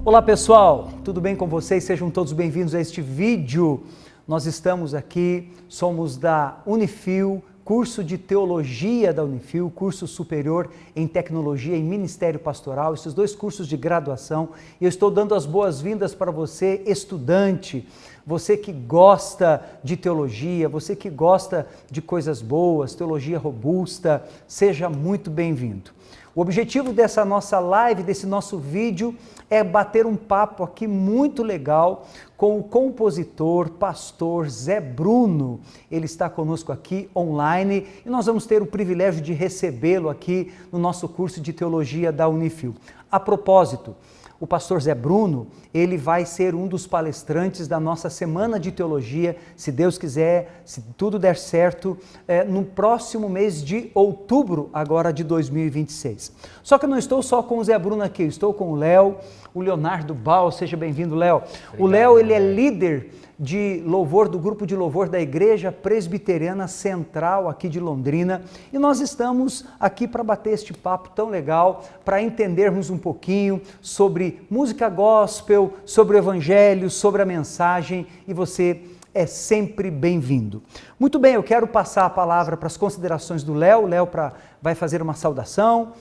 Olá pessoal, tudo bem com vocês? Sejam todos bem-vindos a este vídeo. Nós estamos aqui, somos da Unifil, curso de Teologia da Unifil, curso superior em Tecnologia e Ministério Pastoral, esses dois cursos de graduação. E eu estou dando as boas-vindas para você, estudante, você que gosta de teologia, você que gosta de coisas boas, teologia robusta, seja muito bem-vindo. O objetivo dessa nossa live, desse nosso vídeo, é bater um papo aqui muito legal com o compositor, pastor Zé Bruno. Ele está conosco aqui online e nós vamos ter o privilégio de recebê-lo aqui no nosso curso de Teologia da Unifil. A propósito, o pastor Zé Bruno, ele vai ser um dos palestrantes da nossa Semana de Teologia, se Deus quiser, se tudo der certo, no próximo mês de outubro, agora de 2026. Só que eu não estou só com o Zé Bruno aqui, eu estou com o Léo, o Leonardo Bal, seja bem-vindo, Léo. O Léo, ele é líder de louvor, do grupo de louvor da Igreja Presbiteriana Central aqui de Londrina, e nós estamos aqui para bater este papo tão legal, para entendermos um pouquinho sobre música gospel, sobre o evangelho, sobre a mensagem, e você é sempre bem-vindo. Muito bem, eu quero passar a palavra para as considerações do Léo. O Léo vai fazer uma saudação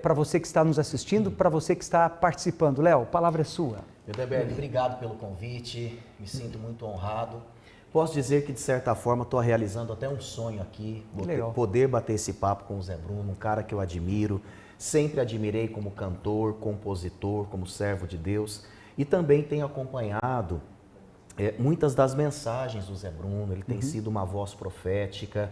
para você que está nos assistindo, para você que está participando. Léo, a palavra é sua. Eudeberg, obrigado pelo convite, me sinto muito honrado. Posso dizer que, de certa forma, estou realizando até um sonho aqui, poder bater esse papo com o Zé Bruno, um cara que eu admiro, sempre admirei como cantor, compositor, como servo de Deus, e também tenho acompanhado muitas das mensagens do Zé Bruno. Ele tem sido uma voz profética,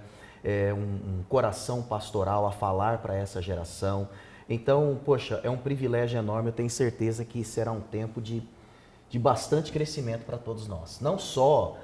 um coração pastoral a falar para essa geração. Então, poxa, é um privilégio enorme, eu tenho certeza que será um tempo de bastante crescimento para todos nós. Não só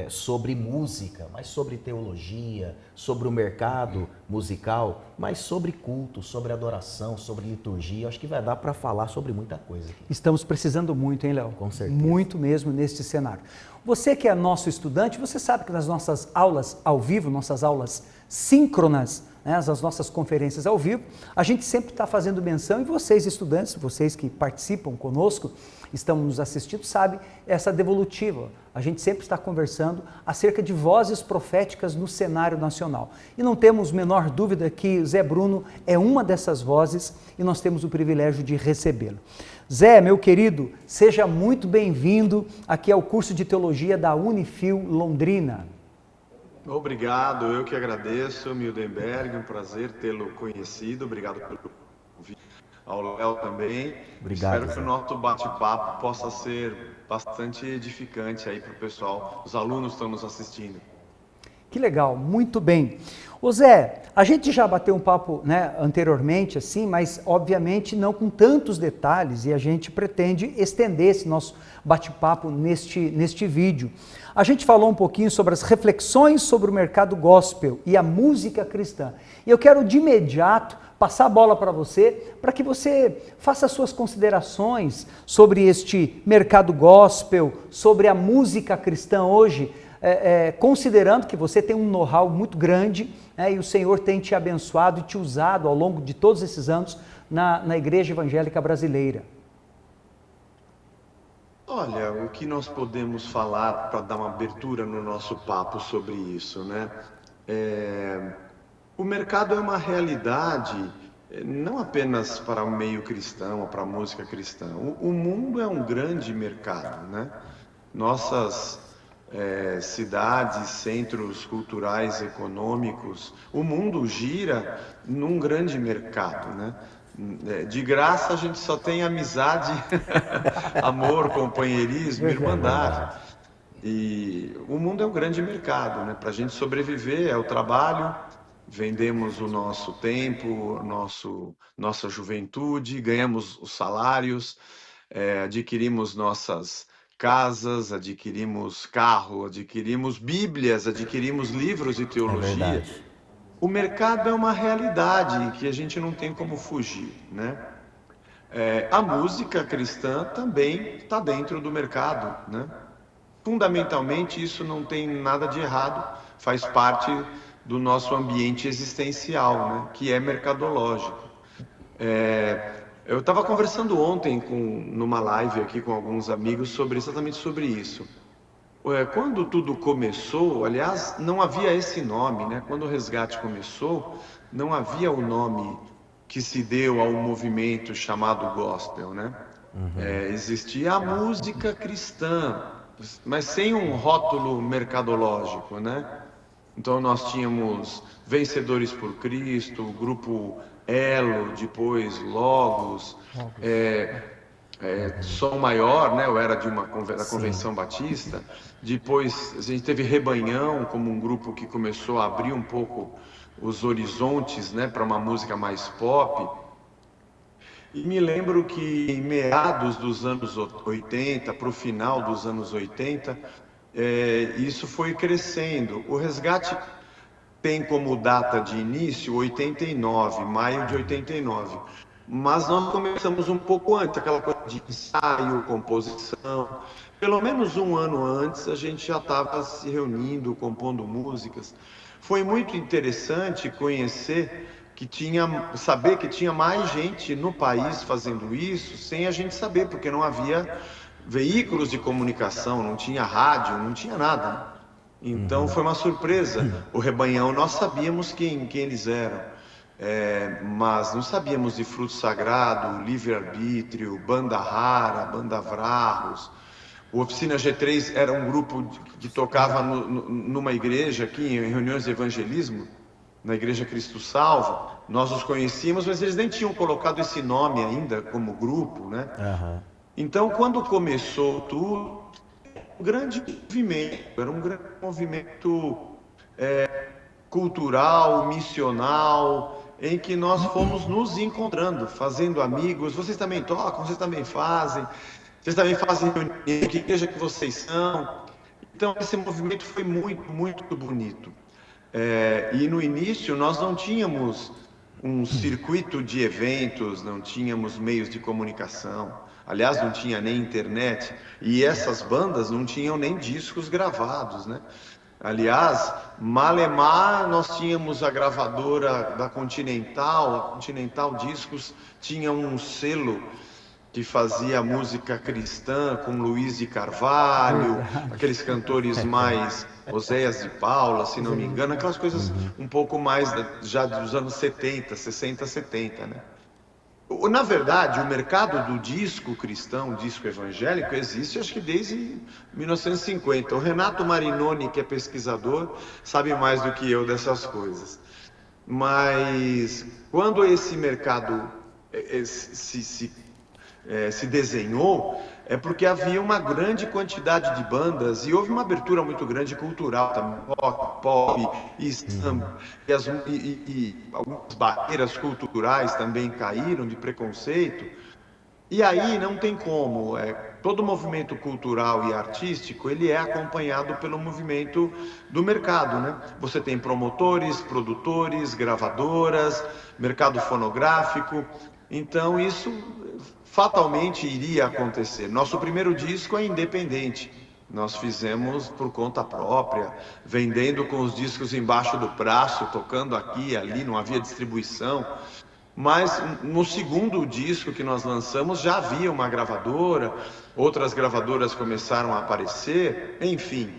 sobre música, mas sobre teologia, sobre o mercado musical, mas sobre culto, sobre adoração, sobre liturgia. Eu acho que vai dar para falar sobre muita coisa aqui. Estamos precisando muito, hein, Léo? Com certeza. Muito mesmo neste cenário. Você que é nosso estudante, você sabe que nas nossas aulas ao vivo, nossas aulas síncronas, as nossas conferências ao vivo, a gente sempre está fazendo menção, e vocês estudantes, vocês que participam conosco, estão nos assistindo, sabem essa devolutiva. A gente sempre está conversando acerca de vozes proféticas no cenário nacional. E não temos menor dúvida que Zé Bruno é uma dessas vozes e nós temos o privilégio de recebê-lo. Zé, meu querido, seja muito bem-vindo aqui ao curso de Teologia da Unifil Londrina. Obrigado, eu que agradeço, Mildenberg, um prazer tê-lo conhecido, obrigado pelo convite, ao Léo também. Obrigado. Espero que o nosso bate-papo possa ser bastante edificante aí para o pessoal, os alunos estão nos assistindo. Que legal, muito bem. Ô Zé, a gente já bateu um papo anteriormente, assim, mas obviamente não com tantos detalhes, e a gente pretende estender esse nosso bate-papo neste vídeo. A gente falou um pouquinho sobre as reflexões sobre o mercado gospel e a música cristã. E eu quero de imediato passar a bola para você, para que você faça suas considerações sobre este mercado gospel, sobre a música cristã hoje, considerando que você tem um know-how muito grande, e o Senhor tem te abençoado e te usado ao longo de todos esses anos na Igreja Evangélica Brasileira. Olha, o que nós podemos falar para dar uma abertura no nosso papo sobre isso, né? O mercado é uma realidade não apenas para o meio cristão ou para a música cristã. O mundo é um grande mercado, né? Nossas cidades, centros culturais, econômicos, o mundo gira num grande mercado, né? De graça a gente só tem amizade, amor, companheirismo, irmandade. E o mundo é um grande mercado, né? Para a gente sobreviver é o trabalho, vendemos o nosso tempo, nossa juventude, ganhamos os salários, adquirimos nossas casas, adquirimos carro, adquirimos bíblias, adquirimos livros de teologia. O mercado é uma realidade que a gente não tem como fugir, né? A música cristã também está dentro do mercado, né? Fundamentalmente isso não tem nada de errado, faz parte do nosso ambiente existencial, né? Que é mercadológico. Eu estava conversando ontem numa live aqui com alguns amigos exatamente sobre isso. Quando tudo começou, aliás, não havia esse nome, né? Quando o resgate começou, não havia o nome que se deu ao movimento chamado gospel, né? Existia a música cristã, mas sem um rótulo mercadológico, né? Então nós tínhamos Vencedores por Cristo, o grupo Elo, depois Logos, Som Maior, né? Eu era da Convenção Batista. Depois a gente teve Rebanhão como um grupo que começou a abrir um pouco os horizontes, né, para uma música mais pop. E me lembro que em meados dos anos 80, para o final dos anos 80, isso foi crescendo. O resgate tem como data de início 89, maio de 89. Mas nós começamos um pouco antes, aquela coisa de ensaio, composição. Pelo menos um ano antes, a gente já estava se reunindo, compondo músicas. Foi muito interessante saber que tinha mais gente no país fazendo isso, sem a gente saber, porque não havia veículos de comunicação, não tinha rádio, não tinha nada, né? Então foi uma surpresa. O Rebanhão, nós sabíamos quem eles eram, mas não sabíamos de Fruto Sagrado, Livre-Arbítrio, Banda Rara, Banda Vrarros. O Oficina G3 era um grupo que tocava numa igreja aqui, em reuniões de evangelismo, na Igreja Cristo Salva. Nós os conhecíamos, mas eles nem tinham colocado esse nome ainda como grupo, né? Então, quando começou tudo, um grande movimento, era um grande movimento cultural, missional, em que nós fomos nos encontrando, fazendo amigos. Vocês também tocam, vocês também fazem reunião, que igreja que vocês são. Então esse movimento foi muito, muito bonito. E no início nós não tínhamos um circuito de eventos, não tínhamos meios de comunicação. Aliás, não tinha nem internet, e essas bandas não tinham nem discos gravados, né? Aliás, malemar, nós tínhamos a gravadora da Continental, a Continental Discos tinha um selo que fazia música cristã com Luiz de Carvalho, aqueles cantores mais Oséias de Paula, se não me engano, aquelas coisas um pouco mais já dos anos 70, 60, 70, né? Na verdade, o mercado do disco cristão, disco evangélico, existe acho que desde 1950. O Renato Marinoni, que é pesquisador, sabe mais do que eu dessas coisas. Mas quando esse mercado se desenhou, é porque havia uma grande quantidade de bandas e houve uma abertura muito grande cultural também, rock, pop e samba, e algumas barreiras culturais também caíram de preconceito. E aí não tem como, todo movimento cultural e artístico, ele é acompanhado pelo movimento do mercado, né? Você tem promotores, produtores, gravadoras, mercado fonográfico, então isso fatalmente iria acontecer. Nosso primeiro disco é independente, nós fizemos por conta própria, vendendo com os discos embaixo do braço, tocando aqui e ali, não havia distribuição. Mas no segundo disco que nós lançamos já havia uma gravadora, outras gravadoras começaram a aparecer, enfim.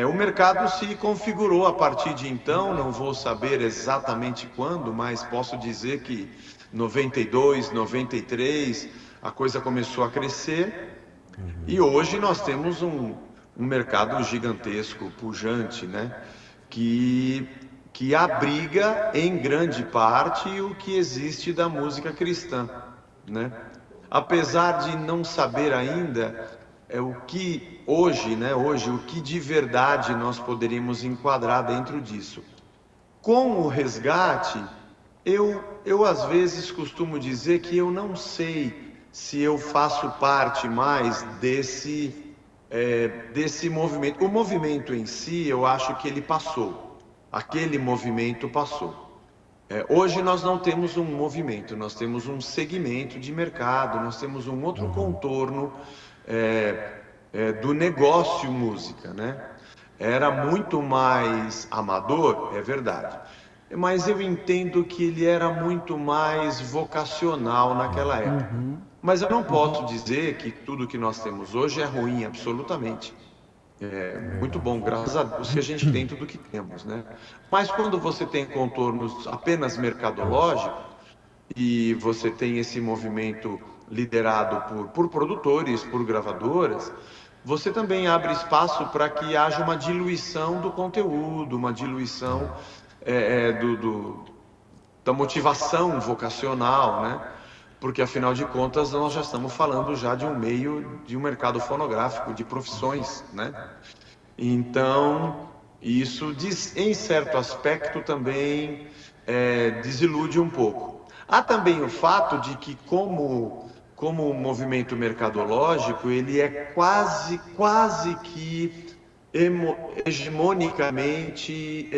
O mercado se configurou a partir de então, não vou saber exatamente quando, mas posso dizer que 92, 93, a coisa começou a crescer e hoje nós temos um mercado gigantesco, pujante, né? Que abriga em grande parte o que existe da música cristã, né? Apesar de não saber ainda o que hoje, o que de verdade nós poderíamos enquadrar dentro disso. Com o resgate, eu às vezes costumo dizer que eu não sei se eu faço parte mais desse movimento. O movimento em si, eu acho que ele passou. Aquele movimento passou. Hoje nós não temos um movimento, nós temos um segmento de mercado, nós temos um outro contorno do negócio música, né? Era muito mais amador, é verdade, mas eu entendo que ele era muito mais vocacional naquela época. Mas eu não posso dizer que tudo que nós temos hoje é ruim, absolutamente. É muito bom, graças a Deus que a gente tem tudo que temos, né? Mas quando você tem contornos apenas mercadológicos e você tem esse movimento liderado por produtores, por gravadoras, você também abre espaço para que haja uma diluição do conteúdo, uma diluição da motivação vocacional, né? Porque afinal de contas nós já estamos falando já de um meio, de um mercado fonográfico, de profissões, né? Então isso em certo aspecto também desilude um pouco. Há também o fato de que como um movimento mercadológico ele é quase que hegemonicamente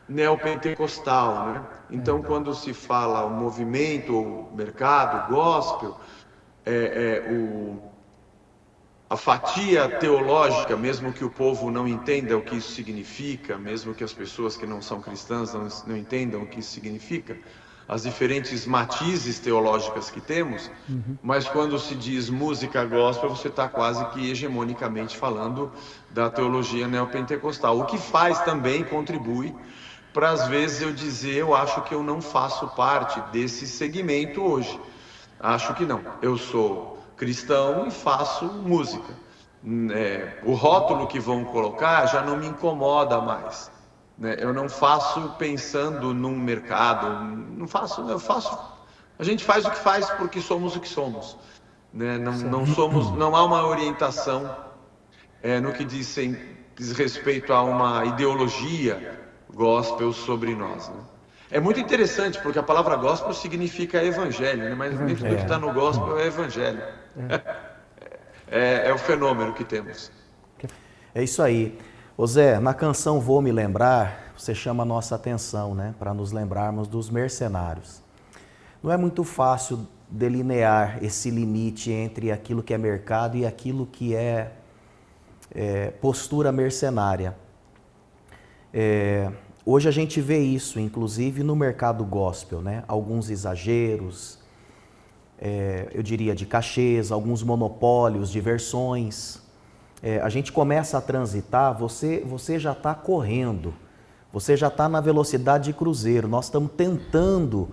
neopentecostal, né? Então, quando se fala o movimento, o mercado, o gospel, a fatia teológica, mesmo que o povo não entenda o que isso significa, mesmo que as pessoas que não são cristãs não entendam o que isso significa, as diferentes matizes teológicas que temos, mas quando se diz música gospel, você está quase que hegemonicamente falando da teologia neopentecostal, o que faz também, contribui para às vezes eu dizer, eu acho que eu não faço parte desse segmento hoje. Acho que não. Eu sou cristão e faço música. O rótulo que vão colocar já não me incomoda mais. Né? Eu não faço pensando num mercado. Não faço. Eu faço. A gente faz o que faz porque somos o que somos. Né? Não há uma orientação no que diz respeito a uma ideologia gospel sobre nós, né? É muito interessante porque a palavra gospel significa evangelho, né? Mas nem tudo que está no gospel é evangelho. É o fenômeno que temos. É isso aí. Ô Zé, na canção Vou Me Lembrar, você chama a nossa atenção, né? Para nos lembrarmos dos mercenários. Não é muito fácil delinear esse limite entre aquilo que é mercado e aquilo que é postura mercenária. Hoje a gente vê isso, inclusive no mercado gospel, né? Alguns exageros, eu diria de cachês, alguns monopólios de versões. A gente começa a transitar, você já está correndo, você já está na velocidade de cruzeiro, nós estamos tentando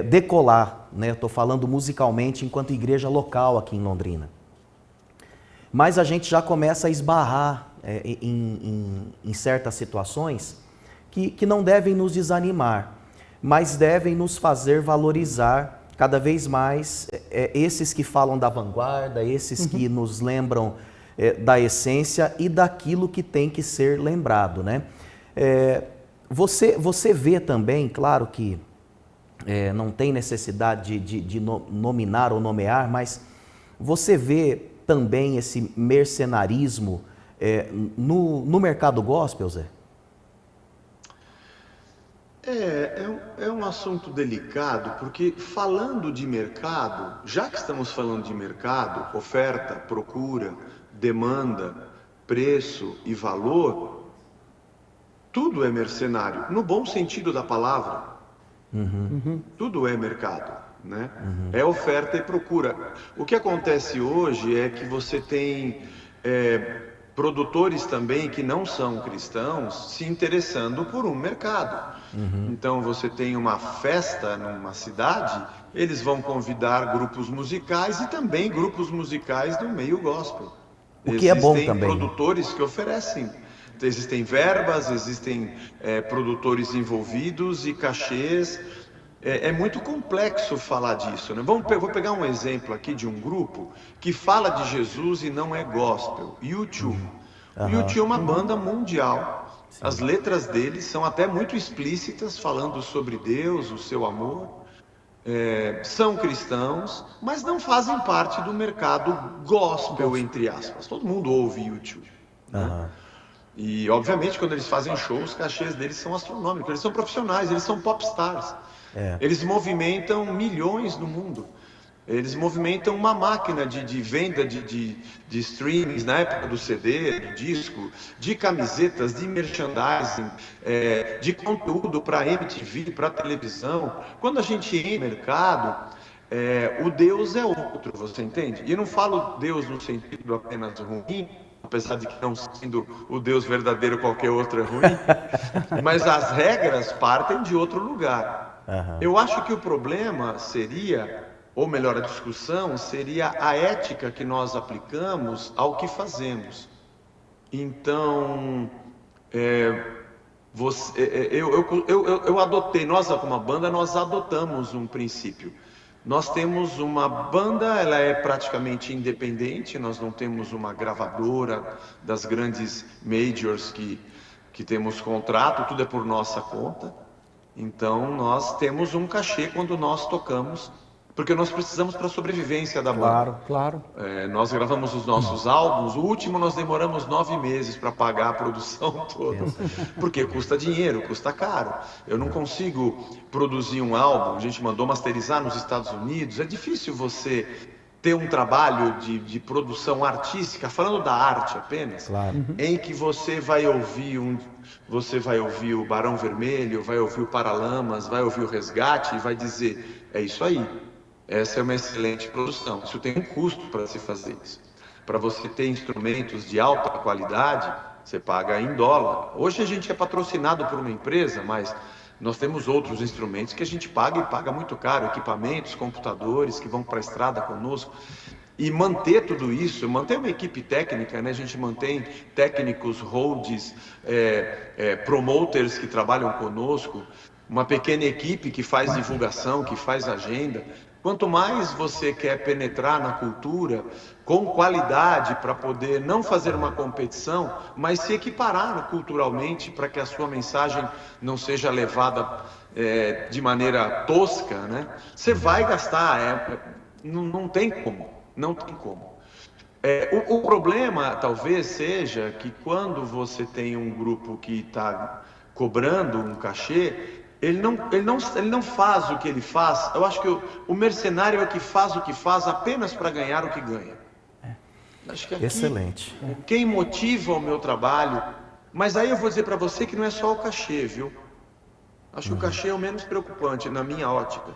decolar, né? Estou falando musicalmente enquanto igreja local aqui em Londrina. Mas a gente já começa a esbarrar em certas situações que não devem nos desanimar, mas devem nos fazer valorizar cada vez mais esses que falam da vanguarda, esses que nos lembram da essência e daquilo que tem que ser lembrado, né? Você vê também, claro que não tem necessidade de nominar ou nomear, mas você vê também esse mercenarismo no mercado gospel, Zé? É um assunto delicado, porque falando de mercado, já que estamos falando de mercado, oferta, procura, demanda, preço e valor, tudo é mercenário, no bom sentido da palavra. Tudo é mercado, né? É oferta e procura. O que acontece hoje é que você tem produtores também que não são cristãos se interessando por um mercado. Então você tem uma festa numa cidade, eles vão convidar grupos musicais e também grupos musicais do meio gospel. O que é bom também. Existem produtores que oferecem, existem verbas, existem produtores envolvidos e cachês. É muito complexo falar disso, né? Vou pegar um exemplo aqui de um grupo que fala de Jesus e não é gospel, U2. O U2 é uma banda mundial. Sim. As letras deles são até muito explícitas, falando sobre Deus, o seu amor. São cristãos, mas não fazem parte do mercado gospel, entre aspas. Todo mundo ouve U2. Né? E, obviamente, quando eles fazem shows, os cachês deles são astronômicos. Eles são profissionais, eles são popstars. Eles movimentam milhões no mundo. Eles movimentam uma máquina de venda de streams na época do CD, do disco, de camisetas, de merchandising, de conteúdo para MTV, para televisão. Quando a gente entra no mercado, o Deus é outro, você entende? E eu não falo Deus no sentido apenas ruim, apesar de que não sendo o Deus verdadeiro qualquer outro é ruim, mas as regras partem de outro lugar. Eu acho que o problema seria, ou melhor, a discussão seria a ética que nós aplicamos ao que fazemos. Então, eu adotei, nós como banda, nós adotamos um princípio. Nós temos uma banda, ela é praticamente independente, nós não temos uma gravadora das grandes majors que temos contrato, tudo é por nossa conta. Então nós temos um cachê quando nós tocamos, porque nós precisamos para a sobrevivência da banda. Claro. Nós gravamos os nossos álbuns, o último nós demoramos 9 meses para pagar a produção toda, porque custa dinheiro, custa caro. Eu não consigo produzir um álbum, a gente mandou masterizar nos Estados Unidos, é difícil você ter um trabalho de produção artística, falando da arte apenas, em que você vai ouvir o Barão Vermelho, vai ouvir o Paralamas, vai ouvir o Resgate e vai dizer, é isso aí. Essa é uma excelente produção. Isso tem um custo para se fazer isso. Para você ter instrumentos de alta qualidade, você paga em dólar. Hoje a gente é patrocinado por uma empresa, mas nós temos outros instrumentos que a gente paga e paga muito caro. Equipamentos, computadores que vão para a estrada conosco. E manter tudo isso, manter uma equipe técnica, né? A gente mantém técnicos, holds, promoters que trabalham conosco, uma pequena equipe que faz divulgação, que faz agenda. Quanto mais você quer penetrar na cultura com qualidade para poder não fazer uma competição, mas se equiparar culturalmente para que a sua mensagem não seja levada de maneira tosca, né? Você vai gastar, não tem como, não tem como. O problema talvez seja que quando você tem um grupo que está cobrando um cachê, ele não faz o que ele faz. Eu acho que o mercenário é o que faz o que faz apenas para ganhar o que ganha. Acho que aqui, excelente. Quem motiva o meu trabalho, mas aí eu vou dizer para você que não é só o cachê, viu? Acho que o cachê é o menos preocupante na minha ótica.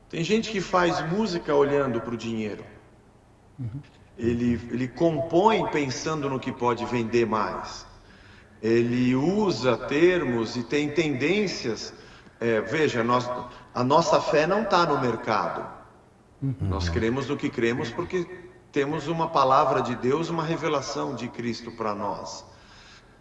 Tem gente que faz música olhando para o dinheiro. Ele compõe pensando no que pode vender mais. Ele usa termos e tem tendências. Veja, a nossa fé não está no mercado. Nós cremos no que cremos porque temos uma palavra de Deus, uma revelação de Cristo para nós.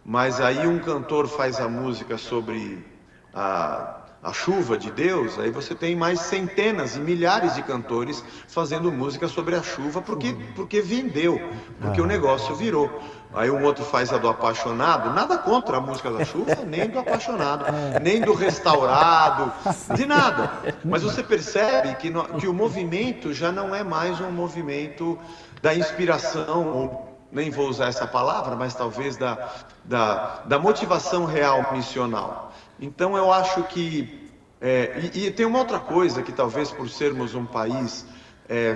Mas aí um cantor faz a música sobre a chuva de Deus, aí você tem mais centenas e milhares de cantores fazendo música sobre a chuva porque vendeu, porque o negócio virou. Aí um outro faz a do apaixonado, nada contra a música da chuva, nem do apaixonado, nem do restaurado, de nada. Mas você percebe que o movimento já não é mais um movimento da inspiração, ou nem vou usar essa palavra, mas talvez da motivação real missional. Então eu acho que, e tem uma outra coisa que talvez por sermos um país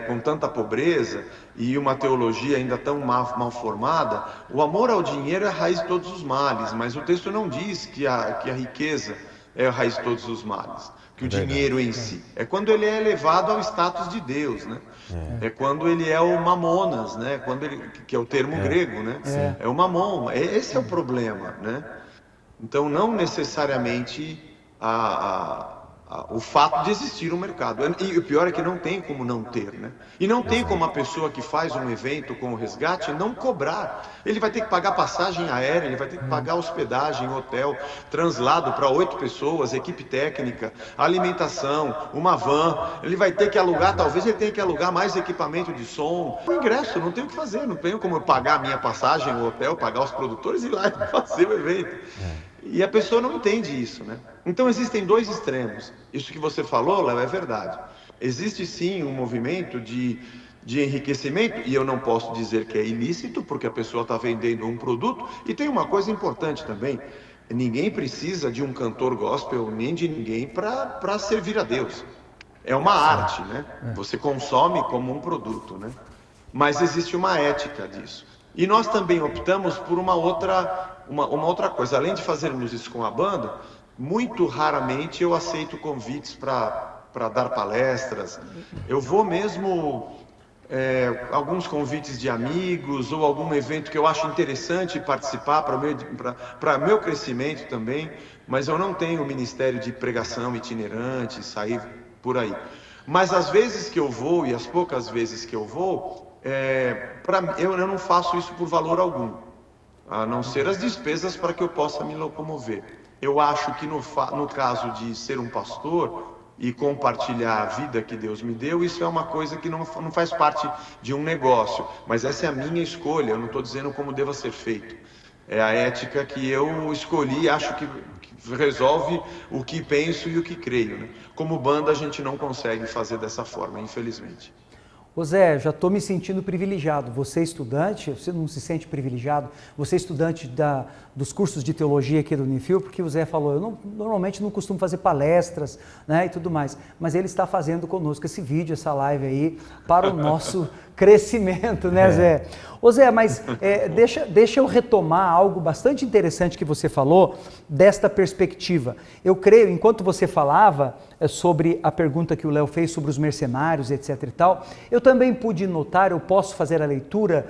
com tanta pobreza e uma teologia ainda tão mal formada, o amor ao dinheiro é a raiz de todos os males, mas o texto não diz que a riqueza é a raiz de todos os males, que o dinheiro em si. É quando ele é elevado ao status de Deus, né? É quando ele é o mamonas, né? Que é o termo grego, né? É o mamon. Esse é o problema, né? Então não necessariamente o fato de existir um mercado. E o pior é que não tem como não ter, né? E não tem como a pessoa que faz um evento com o resgate não cobrar. Ele vai ter que pagar passagem aérea, ele vai ter que pagar hospedagem, hotel, translado para 8 pessoas, equipe técnica, alimentação, uma van. Ele vai ter que alugar, talvez ele tenha que alugar mais equipamento de som. O ingresso, não tem o que fazer, não tenho como eu pagar a minha passagem, o hotel, pagar os produtores e ir lá e fazer o evento. E a pessoa não entende isso, né? Então existem dois extremos. Isso que você falou, Léo, é verdade. Existe sim um movimento de enriquecimento, e eu não posso dizer que é ilícito, porque a pessoa está vendendo um produto. E tem uma coisa importante também: ninguém precisa de um cantor gospel, nem de ninguém, para servir a Deus. é uma arte, né? Você consome como um produto, né? Mas existe uma ética disso. E nós também optamos por uma outra coisa. Além de fazermos isso com a banda, muito raramente eu aceito convites para dar palestras. Eu vou mesmo alguns convites de amigos ou algum evento que eu acho interessante participar para meu crescimento também, mas eu não tenho ministério de pregação itinerante, sair por aí. Mas as vezes que eu vou e as poucas vezes que eu vou, eu não faço isso por valor algum, a não ser as despesas para que eu possa me locomover. Eu acho que no caso de ser um pastor e compartilhar a vida que Deus me deu, isso é uma coisa que não faz parte de um negócio, mas essa é a minha escolha, eu não estou dizendo como deva ser feito. É a ética que eu escolhi e acho que resolve o que penso e o que creio, né? Como banda a gente não consegue fazer dessa forma, infelizmente. Ô Zé, já estou me sentindo privilegiado. Você é estudante, você não se sente privilegiado? Você é estudante dos cursos de teologia aqui do Unifil, porque o Zé falou, eu normalmente não costumo fazer palestras, né, e tudo mais, mas ele está fazendo conosco esse vídeo, essa live aí, para o nosso crescimento, né, Zé? Ô Zé, mas deixa eu retomar algo bastante interessante que você falou, desta perspectiva. Eu creio, enquanto você falava sobre a pergunta que o Léo fez sobre os mercenários, etc e tal, eu também pude notar, eu posso fazer a leitura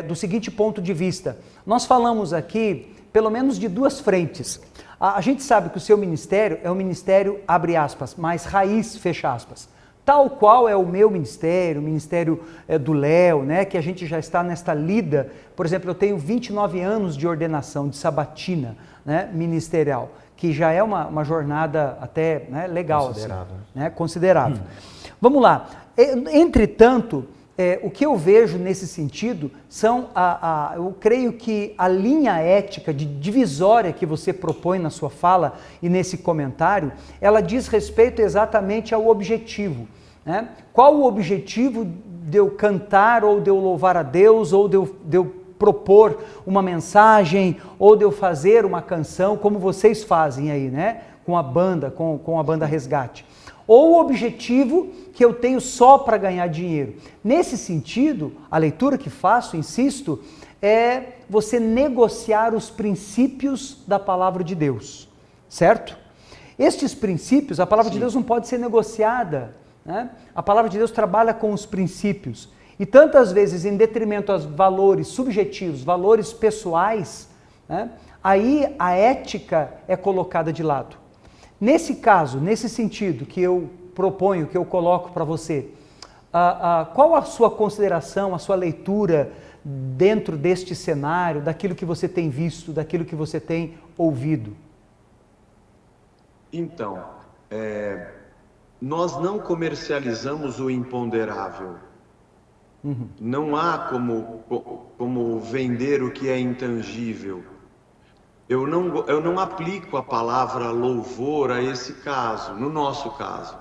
do seguinte ponto de vista. Nós falamos aqui, pelo menos de duas frentes. A gente sabe que o seu ministério é um ministério, abre aspas, mais raiz, fecha aspas. Tal qual é o meu ministério, o ministério do Léo, né, que a gente já está nesta lida. Por exemplo, eu tenho 29 anos de ordenação, de sabatina, né, ministerial, que já é uma jornada até, né, legal. Considerável. Assim, né, considerável. Vamos lá. Entretanto, o que eu vejo nesse sentido são, eu creio que a linha ética de divisória que você propõe na sua fala e nesse comentário, ela diz respeito exatamente ao objetivo, né? Qual o objetivo de eu cantar ou de eu louvar a Deus ou de eu propor uma mensagem ou de eu fazer uma canção como vocês fazem aí, né? Com a banda, com a banda Resgate. Ou o objetivo que eu tenho só para ganhar dinheiro. Nesse sentido, a leitura que faço, insisto, é você negociar os princípios da palavra de Deus, certo? Estes princípios, a palavra de Deus não pode ser negociada, né? A palavra de Deus trabalha com os princípios. E tantas vezes, em detrimento aos valores subjetivos, valores pessoais, né? Aí a ética é colocada de lado. Nesse caso, nesse sentido que eu proponho, que eu coloco para você, qual a sua consideração, a sua leitura dentro deste cenário, daquilo que você tem visto, daquilo que você tem ouvido? Então, nós não comercializamos o imponderável. Uhum. Não há como vender o que é intangível. Eu não aplico a palavra louvor a esse caso, no nosso caso.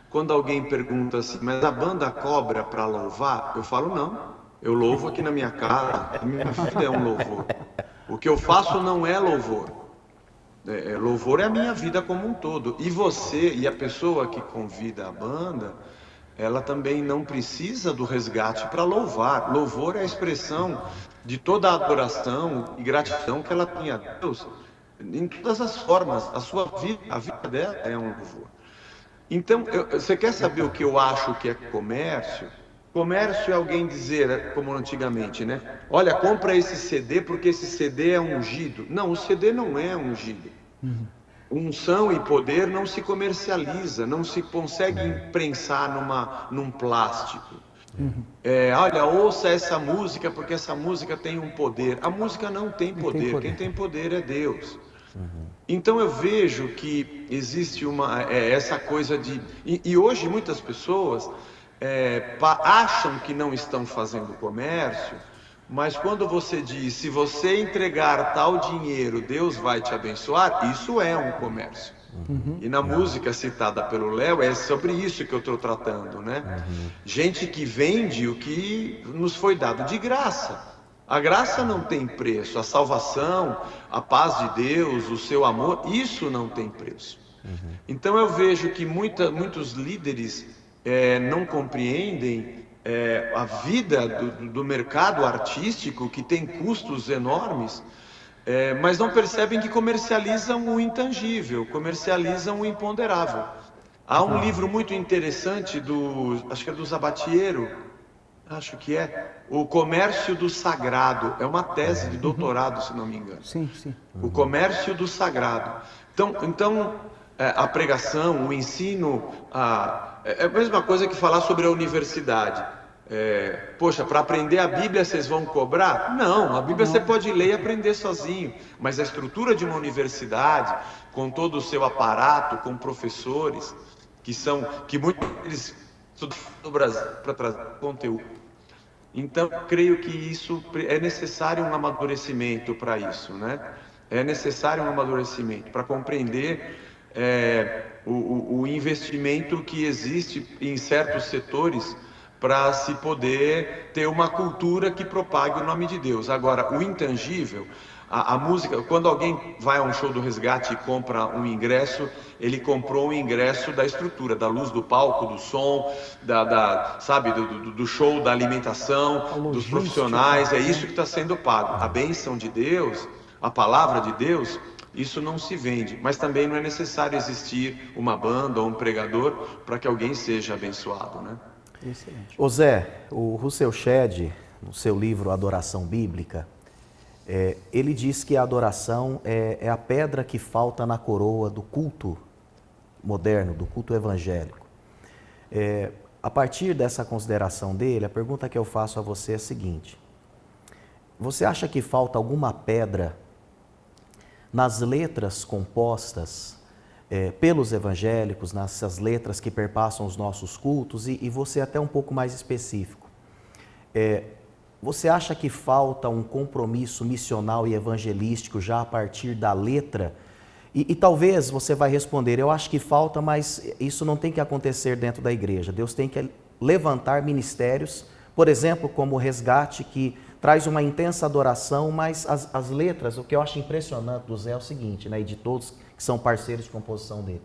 Quando alguém pergunta assim, mas a banda cobra para louvar? Eu falo, não, eu louvo aqui na minha casa, a minha vida é um louvor. O que eu faço não é louvor. Louvor é a minha vida como um todo. E você e a pessoa que convida a banda, ela também não precisa do resgate para louvar. Louvor é a expressão de toda a adoração e gratidão que ela tem a Deus, em todas as formas. A vida dela é um louvor. Então, você quer saber o que eu acho que é comércio? Comércio é alguém dizer, como antigamente, né? Olha, compra esse CD porque esse CD é ungido. Não, o CD não é ungido. Unção e poder não se comercializa, não se consegue imprensar num plástico. Olha, ouça essa música porque essa música tem um poder. A música não tem poder, quem tem poder é Deus. Então eu vejo que existe essa coisa de... E hoje muitas pessoas acham que não estão fazendo comércio, mas quando você diz, se você entregar tal dinheiro, Deus vai te abençoar, isso é um comércio. E na música citada pelo Léo, é sobre isso que eu estou tratando, né? Gente que vende o que nos foi dado de graça. A graça não tem preço, a salvação, a paz de Deus, o seu amor, isso não tem preço. Então eu vejo que muitos líderes não compreendem a vida do mercado artístico, que tem custos enormes, mas não percebem que comercializam o intangível, comercializam o imponderável. Há um livro muito interessante acho que é do Sabatiero, acho que é O Comércio do Sagrado. É uma tese de doutorado, se não me engano. Sim, sim. O comércio do sagrado. Então, a pregação, o ensino, é a mesma coisa que falar sobre a universidade. Poxa, para aprender a Bíblia vocês vão cobrar? Não, a Bíblia você pode ler e aprender sozinho. Mas a estrutura de uma universidade, com todo o seu aparato, com professores, que muitos deles estudam no Brasil para trazer conteúdo. Então, creio que isso é necessário um amadurecimento para isso, né? É necessário um amadurecimento para compreender o investimento que existe em certos setores para se poder ter uma cultura que propague o nome de Deus. Agora, o intangível, a música, quando alguém vai a um show do Resgate e compra um ingresso, ele comprou um ingresso da estrutura, da luz do palco, do som, sabe, do show, da alimentação, dos profissionais, é isso que está sendo pago. A bênção de Deus, a palavra de Deus, isso não se vende, mas também não é necessário existir uma banda ou um pregador para que alguém seja abençoado, né? Excelente. Ô Zé, o Russell Shedd, no seu livro Adoração Bíblica, ele diz que a adoração é a pedra que falta na coroa do culto moderno, do culto evangélico. A partir dessa consideração dele, a pergunta que eu faço a você é a seguinte: você acha que falta alguma pedra nas letras compostas pelos evangélicos, nessas letras que perpassam os nossos cultos, e você até um pouco mais específico? Você acha que falta um compromisso missional e evangelístico já a partir da letra? E talvez você vai responder: eu acho que falta, mas isso não tem que acontecer dentro da igreja. Deus tem que levantar ministérios, por exemplo, como o Resgate, que traz uma intensa adoração, mas as letras, o que eu acho impressionante do Zé é o seguinte, né, e de todos que são parceiros de composição dele,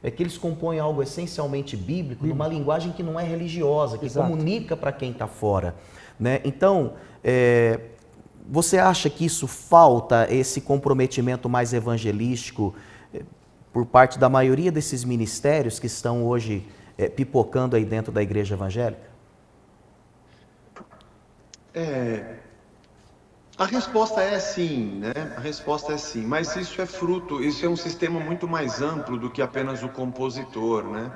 é que eles compõem algo essencialmente bíblico, numa linguagem que não é religiosa, que Exato. Comunica para quem está fora, né? Então, você acha que isso falta, esse comprometimento mais evangelístico por parte da maioria desses ministérios que estão hoje pipocando aí dentro da igreja evangélica? A resposta é sim, né? A resposta é sim, mas isso é um sistema muito mais amplo do que apenas o compositor, né?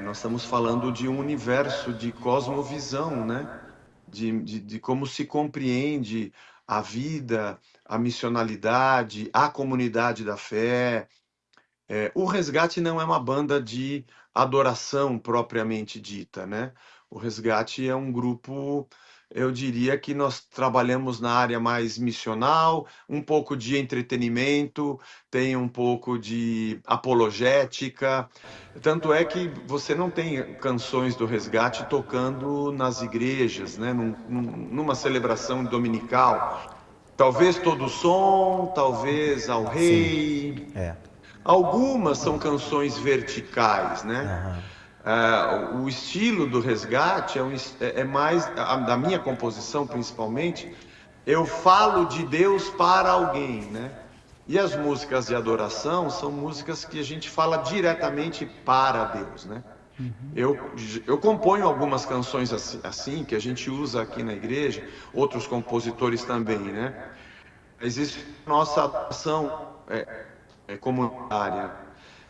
Nós estamos falando de um universo de cosmovisão, né? De como se compreende a vida, a missionalidade, a comunidade da fé. O Resgate não é uma banda de adoração propriamente dita, né? O Resgate é um grupo, eu diria que nós trabalhamos na área mais missional, um pouco de entretenimento, tem um pouco de apologética. Tanto é que você não tem canções do Resgate tocando nas igrejas, né? Numa celebração dominical. Talvez Todo Som, talvez Ao Rei. Sim. Algumas são canções verticais, né? O estilo do Resgate é mais, da minha composição principalmente, eu falo de Deus para alguém, né? E as músicas de adoração são músicas que a gente fala diretamente para Deus, né? Eu componho algumas canções assim, que a gente usa aqui na igreja, outros compositores também, né? Existe nossa ação comunitária.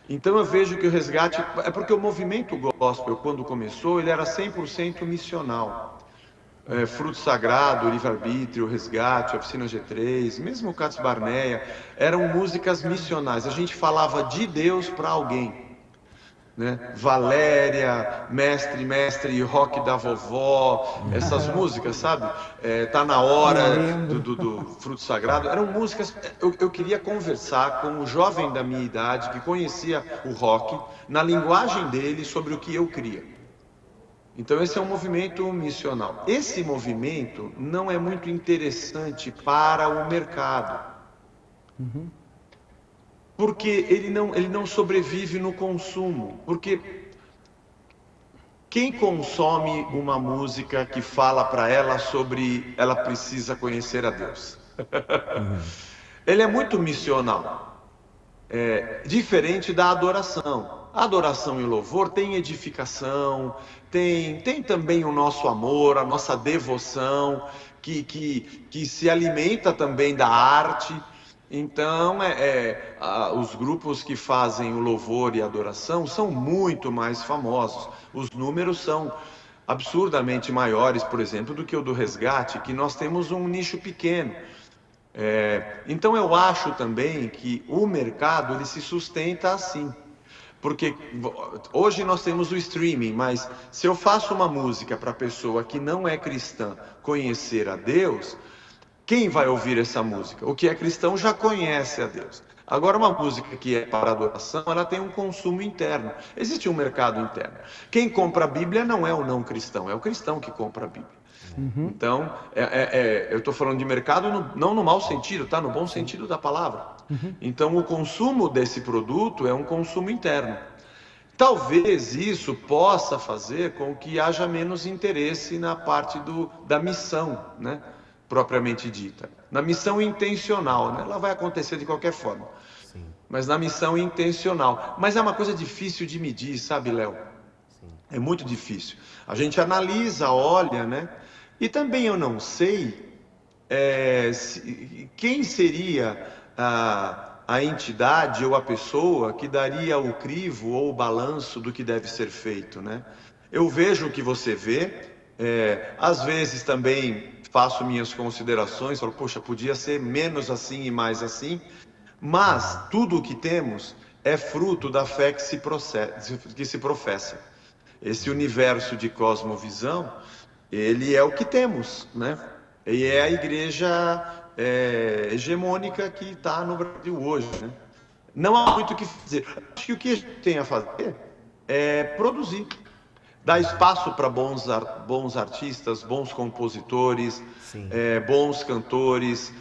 Então eu vejo que o Resgate, porque o movimento gospel, quando começou, ele era 100% missional. Fruto Sagrado, Livre-Arbítrio, Resgate, Oficina G3, mesmo o Cats Barneia, eram músicas missionais. A gente falava de Deus para alguém, né? Valéria, Mestre, Rock da Vovó, essas músicas, sabe? Tá na hora do Fruto Sagrado. Eram músicas. Eu queria conversar com um jovem da minha idade que conhecia o rock, na linguagem dele, sobre o que eu cria. Então esse é um movimento missional. Esse movimento não é muito interessante para o mercado. Porque ele não sobrevive no consumo. Porque Quem consome uma música que fala para ela sobre ela precisa conhecer a Deus? Ele é muito missional, diferente da adoração. A adoração e o louvor tem edificação, tem também o nosso amor, a nossa devoção, que se alimenta também da arte. Então, os grupos que fazem o louvor e a adoração são muito mais famosos. Os números são absurdamente maiores, por exemplo, do que o do Resgate, que nós temos um nicho pequeno. Então, eu acho também que o mercado ele se sustenta assim. Porque hoje nós temos o streaming, mas se eu faço uma música para a pessoa que não é cristã conhecer a Deus, quem vai ouvir essa música? O que é cristão já conhece a Deus. Agora, uma música que é para adoração, ela tem um consumo interno. Existe um mercado interno. Quem compra a Bíblia não é o não cristão, é o cristão que compra a Bíblia. Então, eu estou falando de mercado não no mau sentido, tá? No bom sentido da palavra. Então, o consumo desse produto é um consumo interno. Talvez isso possa fazer com que haja menos interesse na parte da missão, né? Propriamente dita. Na missão intencional, né? Ela vai acontecer de qualquer forma. Sim. Mas na missão intencional. Mas é uma coisa difícil de medir, sabe, Léo? É muito difícil. A gente analisa, olha, né? E também eu não sei quem seria a entidade ou a pessoa que daria o crivo ou o balanço do que deve ser feito, né? Eu vejo o que você vê, às vezes também faço minhas considerações, falo, poxa, podia ser menos assim e mais assim, mas tudo o que temos é fruto da fé que se professa. Esse universo de cosmovisão, ele é o que temos, né? E é a igreja hegemônica que está no Brasil hoje, né? Não há muito o que fazer. Acho que o que a gente tem a fazer é produzir. Dar espaço para bons artistas, bons compositores, bons cantores,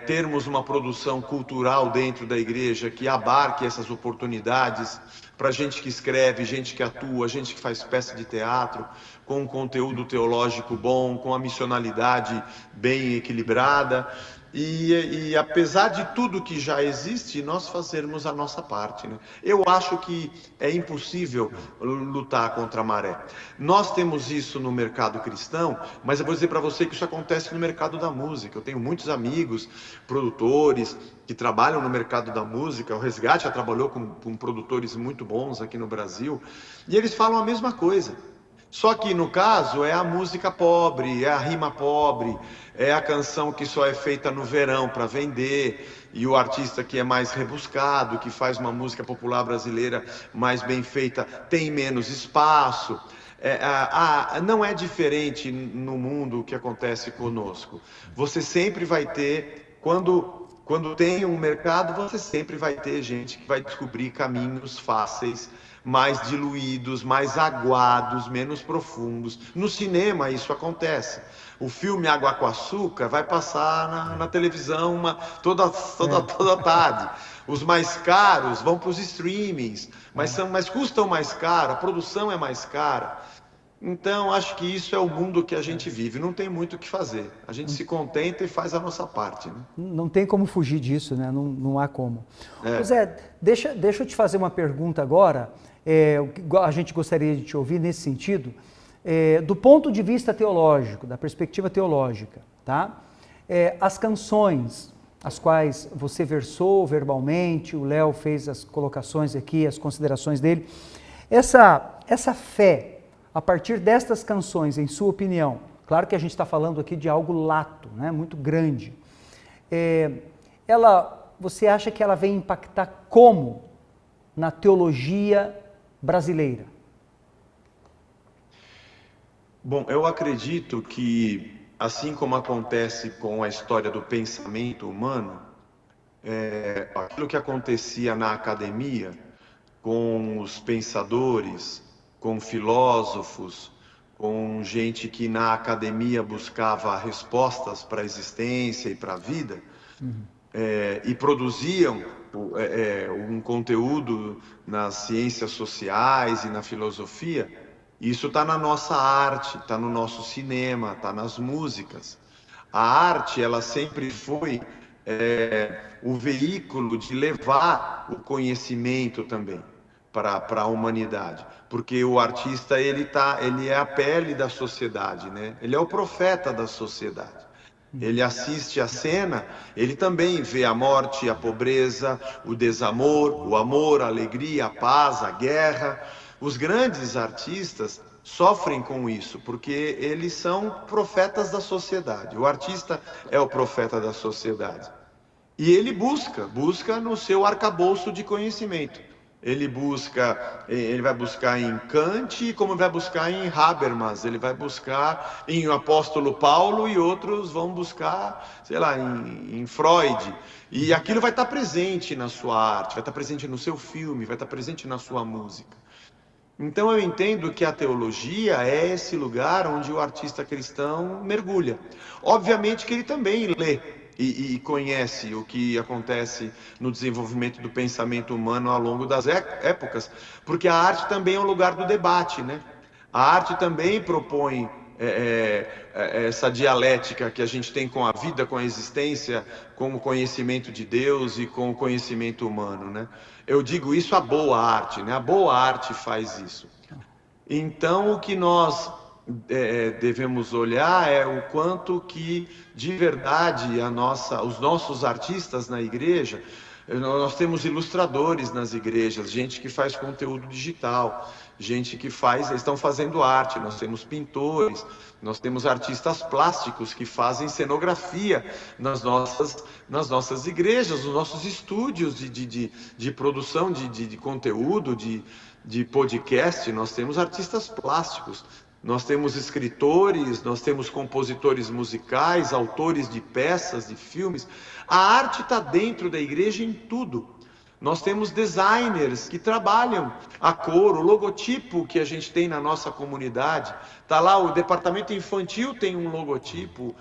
termos uma produção cultural dentro da igreja que abarque essas oportunidades para gente que escreve, gente que atua, gente que faz peça de teatro, com um conteúdo teológico bom, com a missionalidade bem equilibrada. E apesar de tudo que já existe, nós fazermos a nossa parte, né? Eu acho que é impossível lutar contra a maré. Nós temos isso no mercado cristão, mas eu vou dizer para você que isso acontece no mercado da música. Eu tenho muitos amigos, produtores, que trabalham no mercado da música. O Resgate já trabalhou com produtores muito bons aqui no Brasil, e eles falam a mesma coisa. Só que no caso é a música pobre, é a rima pobre, é a canção que só é feita no verão para vender, e o artista que é mais rebuscado, que faz uma música popular brasileira mais bem feita, tem menos espaço. Não é diferente no mundo o que acontece conosco. Você sempre vai ter, quando tem um mercado, você sempre vai ter gente que vai descobrir caminhos fáceis, mais diluídos, mais aguados, menos profundos. No cinema isso acontece. O filme Água com Açúcar vai passar na televisão toda tarde. Os mais caros vão para os streamings, mas custam mais caro, a produção é mais cara. Então, acho que isso é o mundo que a gente vive. Não tem muito o que fazer. A gente se contenta e faz a nossa parte, né? Não tem como fugir disso, né? Não há como. Zé, deixa eu te fazer uma pergunta agora. A gente gostaria de te ouvir nesse sentido. Do ponto de vista teológico, da perspectiva teológica, tá? As canções, as quais você versou verbalmente, o Léo fez as colocações aqui, as considerações dele. Essa fé, a partir destas canções, em sua opinião, claro que a gente está falando aqui de algo lato, né, muito grande, você acha que ela vem impactar como na teologia brasileira? Bom, eu acredito que, assim como acontece com a história do pensamento humano, aquilo que acontecia na academia, com os pensadores, com filósofos, com gente que na academia buscava respostas para a existência e para a vida, e produziam um conteúdo nas ciências sociais e na filosofia, Isso está na nossa arte, está no nosso cinema, está nas músicas. A arte, ela sempre foi o veículo de levar o conhecimento também para a humanidade, porque o artista ele é a pele da sociedade, né? Ele é o profeta da sociedade. Ele assiste a cena, ele também vê a morte, a pobreza, o desamor, o amor, a alegria, a paz, a guerra. Os grandes artistas sofrem com isso, porque eles são profetas da sociedade. O artista é o profeta da sociedade. E ele busca no seu arcabouço de conhecimento. Ele vai buscar em Kant, como vai buscar em Habermas, ele vai buscar em o apóstolo Paulo e outros vão buscar, sei lá, em Freud. E aquilo vai estar presente na sua arte, vai estar presente no seu filme, vai estar presente na sua música. Então eu entendo que a teologia é esse lugar onde o artista cristão mergulha. Obviamente que ele também lê e conhece o que acontece no desenvolvimento do pensamento humano ao longo das épocas, porque a arte também é um lugar do debate, né? A arte também propõe essa dialética que a gente tem com a vida, com a existência, com o conhecimento de Deus e com o conhecimento humano, né? Eu digo isso a boa arte, né? A boa arte faz isso. Então, o que nós devemos olhar é o quanto que, de verdade, os nossos artistas na igreja, nós temos ilustradores nas igrejas, gente que faz conteúdo digital, gente que estão fazendo arte, nós temos pintores, nós temos artistas plásticos que fazem cenografia nas nossas igrejas, nos nossos estúdios de produção de conteúdo, de podcast, nós temos artistas plásticos. Nós temos escritores, nós temos compositores musicais, autores de peças, de filmes. A arte está dentro da igreja em tudo. Nós temos designers que trabalham a cor, o logotipo que a gente tem na nossa comunidade. Está lá, o departamento infantil tem um logotipo,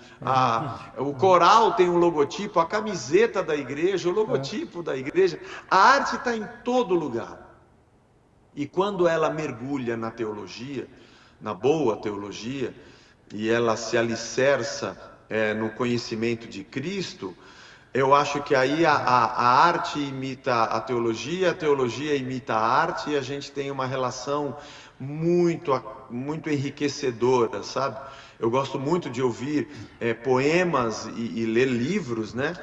o coral tem um logotipo, a camiseta da igreja, o logotipo da igreja. A arte está em todo lugar. E quando ela mergulha na teologia, na boa teologia, e ela se alicerça no conhecimento de Cristo, eu acho que aí a arte imita a teologia imita a arte, e a gente tem uma relação muito, muito enriquecedora, sabe? Eu gosto muito de ouvir poemas e ler livros, né?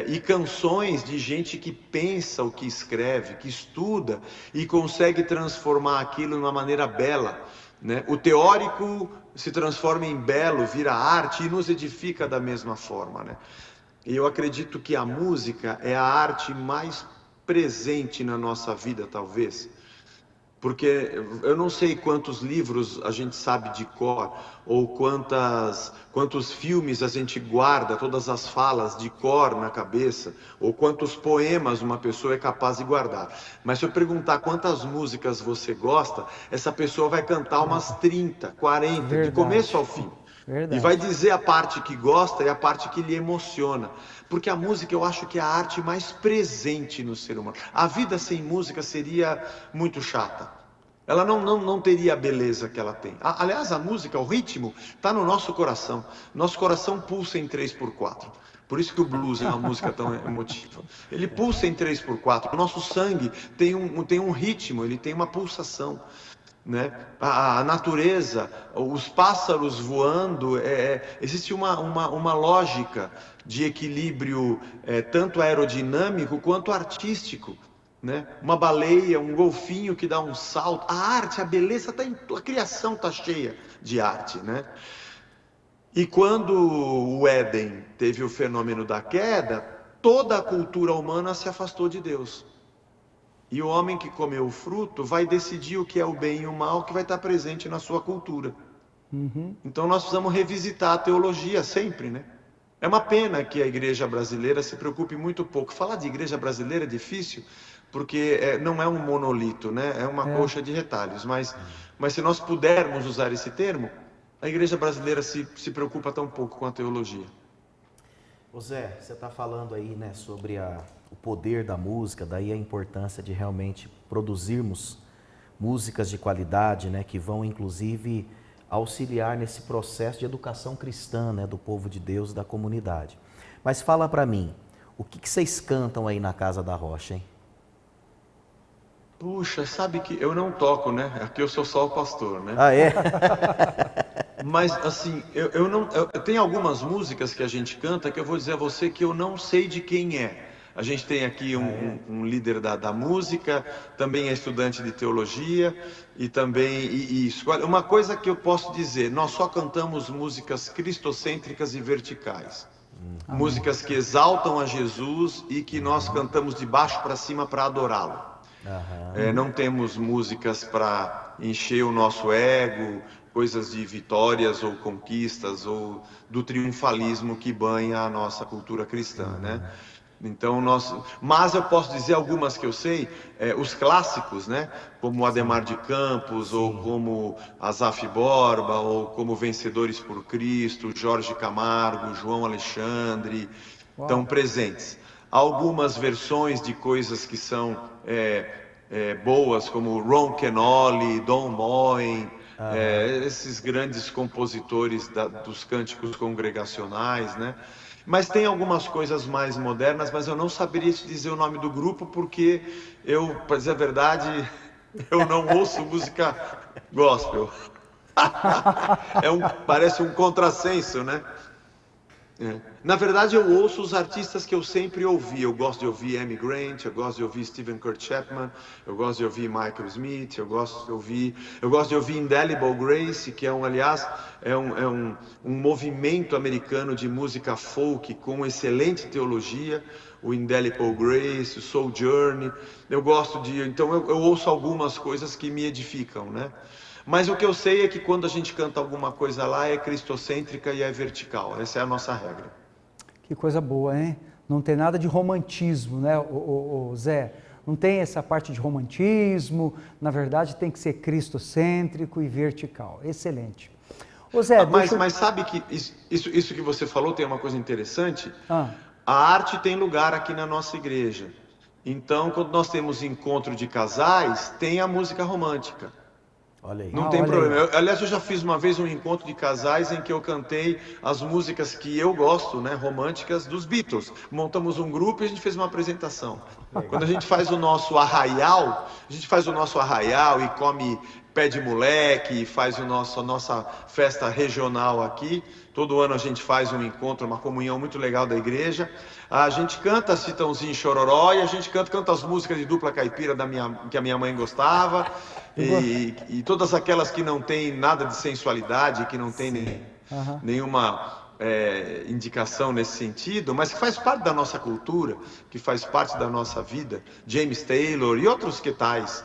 E canções de gente que pensa o que escreve, que estuda e consegue transformar aquilo de uma maneira bela, né? O teórico se transforma em belo, vira arte e nos edifica da mesma forma, né? E eu acredito que a música é a arte mais presente na nossa vida, talvez. Porque eu não sei quantos livros a gente sabe de cor, ou quantos filmes a gente guarda, todas as falas de cor na cabeça, ou quantos poemas uma pessoa é capaz de guardar. Mas se eu perguntar quantas músicas você gosta, essa pessoa vai cantar umas 30, 40, verdade, de começo ao fim. Verdade. E vai dizer a parte que gosta e a parte que lhe emociona. Porque a música eu acho que é a arte mais presente no ser humano. A vida sem música seria muito chata. Ela não teria a beleza que ela tem. Aliás, a música, o ritmo, está no nosso coração. Nosso coração pulsa em 3x4. Por isso que o blues é uma música tão emotiva. Ele pulsa em 3x4. O nosso sangue tem um ritmo, ele tem uma pulsação. Né? A natureza, os pássaros voando, existe uma lógica de equilíbrio tanto aerodinâmico quanto artístico, né? Uma baleia, um golfinho que dá um salto. A arte, a beleza, a criação está cheia de arte, né? E quando o Éden teve o fenômeno da queda, toda a cultura humana se afastou de Deus. E o homem que comeu o fruto vai decidir o que é o bem e o mal que vai estar presente na sua cultura. Uhum. Então nós precisamos revisitar a teologia sempre, né? É uma pena que a igreja brasileira se preocupe muito pouco. Falar de igreja brasileira é difícil, porque não é um monolito, né? É uma coxa de retalhos. Mas se nós pudermos usar esse termo, a igreja brasileira se preocupa tão pouco com a teologia. Ô Zé, você está falando aí, né, sobre o poder da música, daí a importância de realmente produzirmos músicas de qualidade, né, que vão inclusive auxiliar nesse processo de educação cristã, né, do povo de Deus, da comunidade. Mas fala para mim, o que vocês cantam aí na Casa da Rocha, hein? Puxa, sabe que eu não toco, né? Aqui eu sou só o pastor, né? Ah, é? Mas assim, tem algumas músicas que a gente canta que eu vou dizer a você que eu não sei de quem é. A gente tem aqui um líder da música, também é estudante de teologia e também uma coisa que eu posso dizer, nós só cantamos músicas cristocêntricas e verticais. Músicas que exaltam a Jesus e que nós cantamos de baixo para cima para adorá-lo. Não temos músicas para encher o nosso ego, coisas de vitórias ou conquistas ou do triunfalismo que banha a nossa cultura cristã, né? Então mas eu posso dizer algumas que eu sei, os clássicos, né? Como Adhemar de Campos, ou como Asaf Borba, ou como Vencedores por Cristo, Jorge Camargo, João Alexandre, estão presentes. Algumas versões de coisas que são boas, como Ron Kenoly, Don Moen, esses grandes compositores dos cânticos congregacionais, né? Mas tem algumas coisas mais modernas, mas eu não saberia te dizer o nome do grupo, porque para dizer a verdade, eu não ouço música gospel. Parece um contrassenso, né? Na verdade, eu ouço os artistas que eu sempre ouvi. Eu gosto de ouvir Amy Grant, eu gosto de ouvir Stephen Kurt Chapman, eu gosto de ouvir Michael Smith, eu gosto de ouvir Indelible Grace, que aliás, é um movimento americano de música folk com excelente teologia. O Indelible Grace, o Soul Journey. Então eu ouço algumas coisas que me edificam, né? Mas o que eu sei é que quando a gente canta alguma coisa lá é cristocêntrica e é vertical. Essa é a nossa regra. Que coisa boa, hein? Não tem nada de romantismo, né, o Zé? Não tem essa parte de romantismo. Na verdade, tem que ser cristocêntrico e vertical. Excelente. Ô Zé, mas sabe que isso que você falou tem uma coisa interessante? A arte tem lugar aqui na nossa igreja. Então, quando nós temos encontro de casais, tem a música romântica. Olha aí. Não tem problema. Aliás, eu já fiz uma vez um encontro de casais em que eu cantei as músicas que eu gosto, né, românticas, dos Beatles. Montamos um grupo e a gente fez uma apresentação. Quando a gente faz o nosso arraial, e come pé de moleque, e faz a nossa festa regional aqui. Todo ano a gente faz um encontro, uma comunhão muito legal da igreja. A gente canta Chitãozinho e Chororó e a gente canta as músicas de dupla caipira que a minha mãe gostava. E todas aquelas que não tem nada de sensualidade, que não tem nenhuma indicação nesse sentido, mas que faz parte da nossa cultura, que faz parte da nossa vida. James Taylor e outros que tais.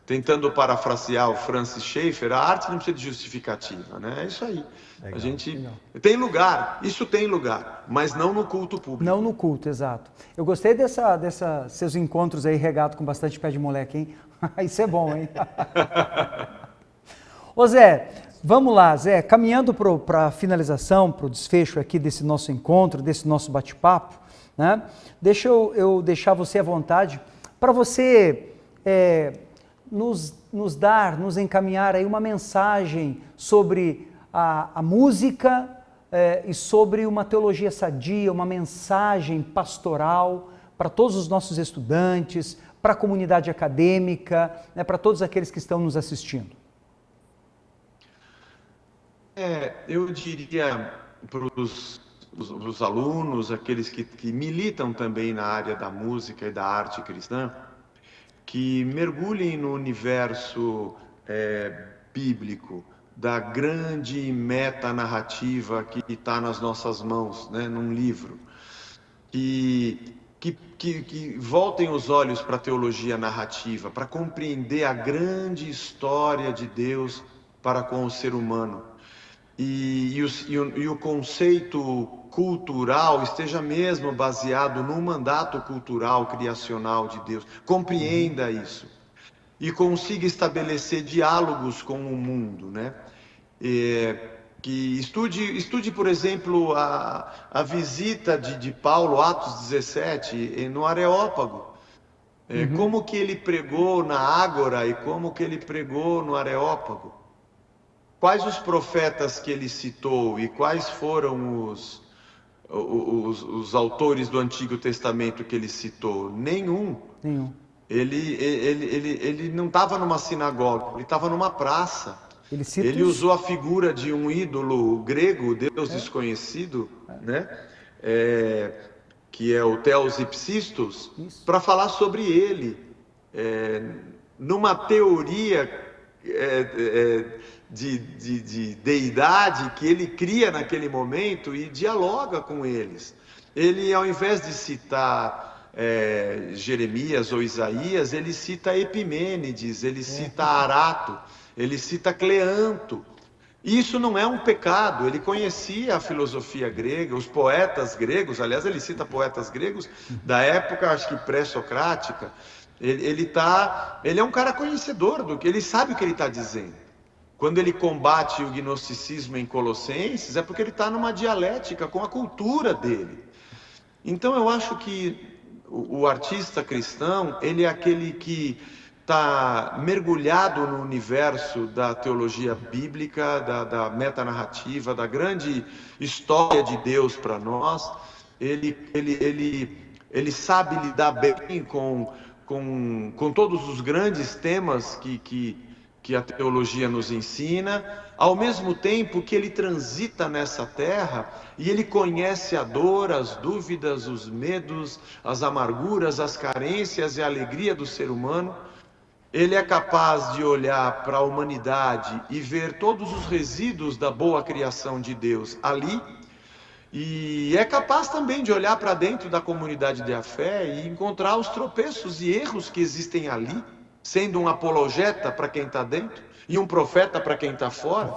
Tentando parafrasear o Francis Schaeffer, a arte não precisa de justificativa, né? É isso aí. Legal. A gente tem lugar, isso tem lugar, mas não no culto público. Não no culto, exato. Eu gostei dessa seus encontros aí regado com bastante pé de moleque, hein? Isso é bom, hein? Ô Zé, vamos lá, Zé, caminhando para a finalização, para o desfecho aqui desse nosso encontro, desse nosso bate-papo, né? Deixa eu deixar você à vontade para você nos encaminhar aí uma mensagem sobre a música e sobre uma teologia sadia, uma mensagem pastoral para todos os nossos estudantes, para a comunidade acadêmica, né, para todos aqueles que estão nos assistindo. Eu diria para os alunos, aqueles que militam também na área da música e da arte cristã, que mergulhem no universo bíblico, da grande metanarrativa que está nas nossas mãos, né, num livro. Que voltem os olhos para a teologia narrativa, para compreender a grande história de Deus para com o ser humano. E o conceito cultural esteja mesmo baseado no mandato cultural criacional de Deus. Compreenda isso e consiga estabelecer diálogos com o mundo, né? Que estude, por exemplo, a visita de Paulo, Atos 17, no Areópago. Como que ele pregou na Ágora e como que ele pregou no Areópago? Quais os profetas que ele citou e quais foram os autores do Antigo Testamento que ele citou? Nenhum. Ele não estava numa sinagoga, ele estava numa praça. Ele usou a figura de um ídolo grego, Deus desconhecido, né? Que é o Theos Ipsistos, para falar sobre ele, numa teoria de deidade que ele cria naquele momento e dialoga com eles. Ele, ao invés de citar Jeremias ou Isaías, ele cita Epimênides, ele cita Arato, ele cita Cleanto. Isso não é um pecado, ele conhecia a filosofia grega, os poetas gregos, aliás, ele cita poetas gregos da época, acho que pré-socrática. Ele é um cara conhecedor do que ele sabe o que ele está dizendo. Quando ele combate o gnosticismo em Colossenses, é porque ele está numa dialética com a cultura dele. Então eu acho que o artista cristão, ele é aquele que está mergulhado no universo da teologia bíblica, da metanarrativa, da grande história de Deus para nós. Ele sabe lidar bem com todos os grandes temas que a teologia nos ensina, ao mesmo tempo que ele transita nessa terra e ele conhece a dor, as dúvidas, os medos, as amarguras, as carências e a alegria do ser humano. Ele é capaz de olhar para a humanidade e ver todos os resíduos da boa criação de Deus ali, e é capaz também de olhar para dentro da comunidade da fé e encontrar os tropeços e erros que existem ali, sendo um apologeta para quem está dentro e um profeta para quem está fora.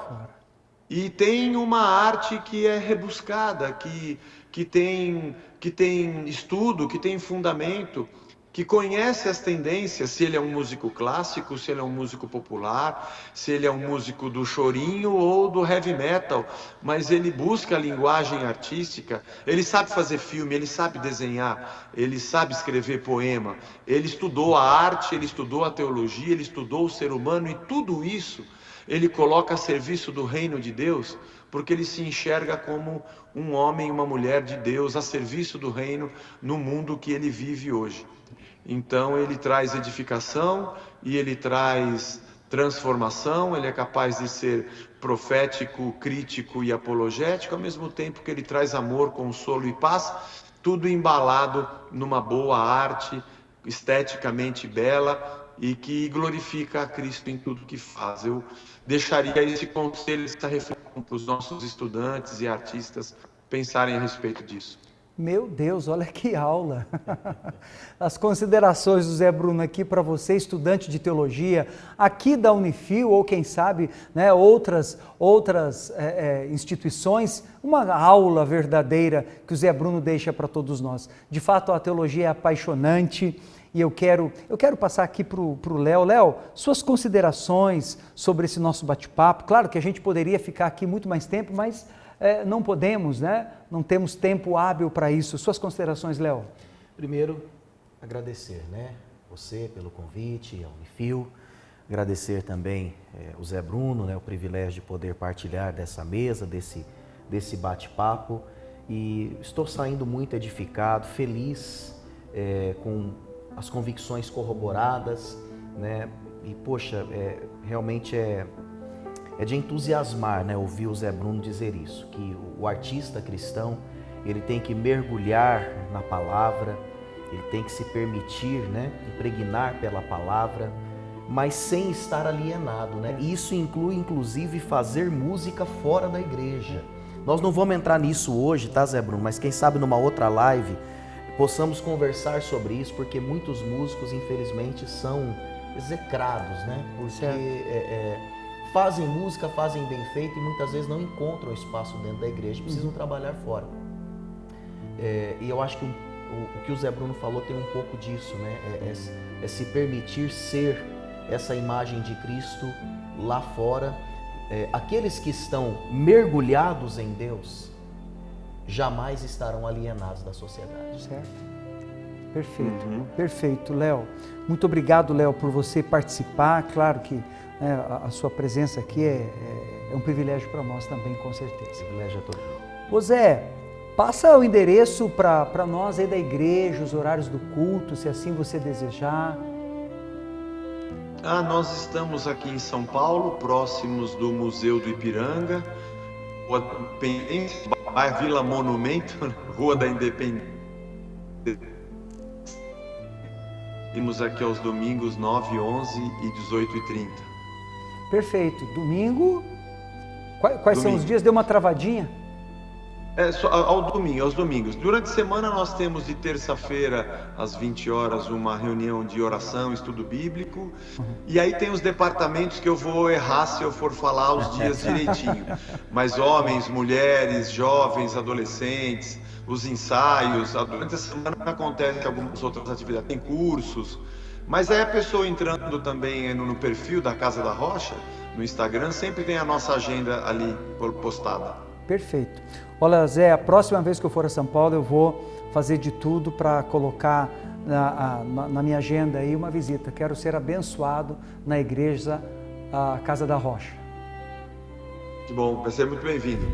E tem uma arte que é rebuscada, que tem estudo, que tem fundamento, que conhece as tendências, se ele é um músico clássico, se ele é um músico popular, se ele é um músico do chorinho ou do heavy metal, mas ele busca a linguagem artística, ele sabe fazer filme, ele sabe desenhar, ele sabe escrever poema, ele estudou a arte, ele estudou a teologia, ele estudou o ser humano, e tudo isso ele coloca a serviço do reino de Deus, porque ele se enxerga como um homem e uma mulher de Deus a serviço do reino no mundo que ele vive hoje. Então ele traz edificação e ele traz transformação, ele é capaz de ser profético, crítico e apologético, ao mesmo tempo que ele traz amor, consolo e paz, tudo embalado numa boa arte, esteticamente bela e que glorifica a Cristo em tudo que faz. Eu deixaria esse conselho, essa reflexão para os nossos estudantes e artistas pensarem a respeito disso. Meu Deus, olha que aula! As considerações do Zé Bruno aqui para você, estudante de teologia, aqui da Unifil, ou quem sabe, né, outras instituições, uma aula verdadeira que o Zé Bruno deixa para todos nós. De fato, a teologia é apaixonante e eu quero passar aqui para o Léo. Léo, suas considerações sobre esse nosso bate-papo. Claro que a gente poderia ficar aqui muito mais tempo, mas não podemos, né? Não temos tempo hábil para isso. Suas considerações, Léo? Primeiro, agradecer, né? Você pelo convite, a Unifil. Agradecer também o Zé Bruno, né? O privilégio de poder partilhar dessa mesa, desse bate-papo. E estou saindo muito edificado, feliz com as convicções corroboradas, né? E, poxa, realmente é de entusiasmar, né, ouvir o Zé Bruno dizer isso, que o artista cristão, ele tem que mergulhar na palavra, ele tem que se permitir, né, impregnar pela palavra, mas sem estar alienado, né? Isso inclui, inclusive, fazer música fora da igreja. Nós não vamos entrar nisso hoje, tá, Zé Bruno? Mas quem sabe numa outra live possamos conversar sobre isso, porque muitos músicos, infelizmente, são execrados, né? Porque fazem música, fazem bem feito e muitas vezes não encontram espaço dentro da igreja, precisam trabalhar fora. E eu acho que o que o Zé Bruno falou tem um pouco disso, né? É se permitir ser essa imagem de Cristo lá fora. Aqueles que estão mergulhados em Deus jamais estarão alienados da sociedade. Certo. Perfeito, perfeito, Léo. Muito obrigado, Léo, por você participar. Claro que a sua presença aqui é um privilégio para nós também, com certeza. Privilégio a todos. Ô Zé, passa o endereço para nós aí da igreja, os horários do culto, se assim você desejar. Nós estamos aqui em São Paulo, próximos do Museu do Ipiranga, Rua da Independência, bairro Vila Monumento, Rua da Independência. Temos aqui aos domingos 9, 11 e 18h30. Perfeito. Domingo? Quais são os dias? Deu uma travadinha? Aos domingos. Durante a semana nós temos de terça-feira às 20 horas uma reunião de oração, estudo bíblico. E aí tem os departamentos que eu vou errar se eu for falar os dias direitinho. Mas homens, mulheres, jovens, adolescentes, os ensaios. Durante a semana acontece algumas outras atividades, tem cursos. Mas aí a pessoa entrando também no perfil da Casa da Rocha, no Instagram, sempre tem a nossa agenda ali postada. Perfeito. Olha, Zé, a próxima vez que eu for a São Paulo, eu vou fazer de tudo para colocar na minha agenda aí uma visita. Quero ser abençoado na igreja, a Casa da Rocha. Que bom, vai ser muito bem-vindo.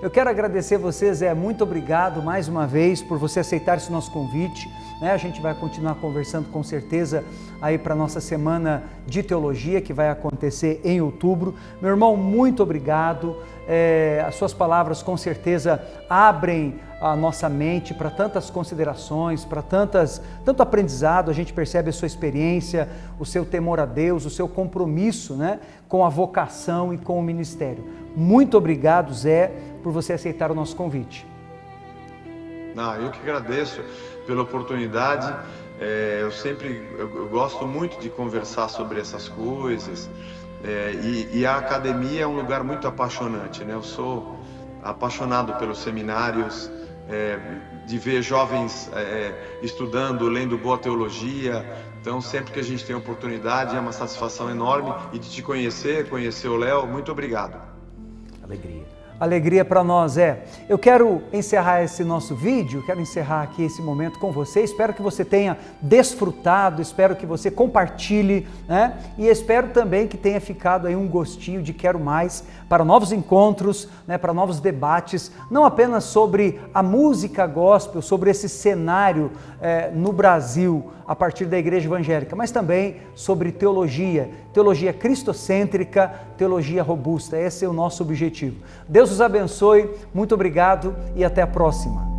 Eu quero agradecer você, Zé, muito obrigado mais uma vez por você aceitar esse nosso convite. A gente vai continuar conversando com certeza aí para a nossa semana de teologia que vai acontecer em outubro. Meu irmão, muito obrigado. As suas palavras com certeza abrem a nossa mente para tantas considerações, para tanto aprendizado. A gente percebe a sua experiência, o seu temor a Deus, o seu compromisso, com a vocação e com o ministério. Muito obrigado, Zé, por você aceitar o nosso convite. Eu que agradeço pela oportunidade. Eu gosto muito de conversar sobre essas coisas. E a academia é um lugar muito apaixonante, Eu sou apaixonado pelos seminários, de ver jovens estudando, lendo boa teologia. Então, sempre que a gente tem oportunidade, é uma satisfação enorme. E de te conhecer o Léo, muito obrigado. Alegria para nós, Eu quero encerrar esse nosso vídeo, quero encerrar aqui esse momento com você. Espero que você tenha desfrutado, espero que você compartilhe, E espero também que tenha ficado aí um gostinho de quero mais para novos encontros, para novos debates, não apenas sobre a música gospel, sobre esse cenário no Brasil a partir da igreja evangélica, mas também sobre teologia cristocêntrica, teologia robusta. Esse é o nosso objetivo. Deus os abençoe, muito obrigado e até a próxima.